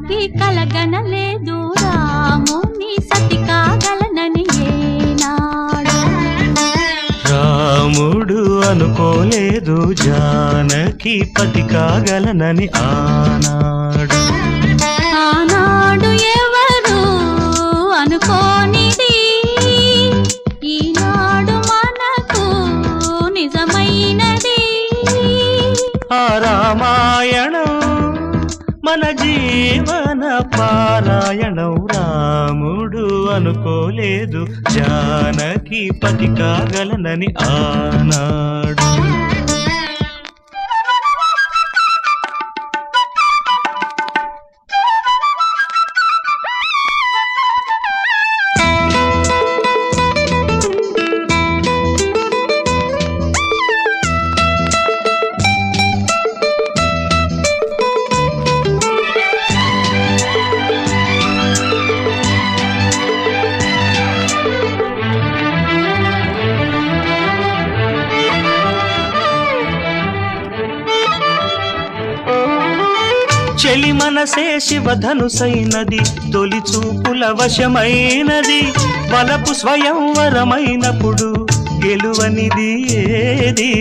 జానకి కలగనలేదు రాముని సతి కాగలనని ఏనాడు. రాముడు అనుకోలేదు జానకి పతి కాగలనని ఆనాడు. ఆనాడు ఎవరు అనుకోనిది ఈనాడు మనకు నిజమైనది. ఆ రామాయణం మన జీవన పారాయణం. రాముడు అనుకోలేదు జానకి పతి కాగలనని ఆనాడు. చెలి మనసే శివధనుసైనది తొలి చూపుల వశమైనది. వలపు స్వయంవరమైనప్పుడు గెలువనిది ఏది.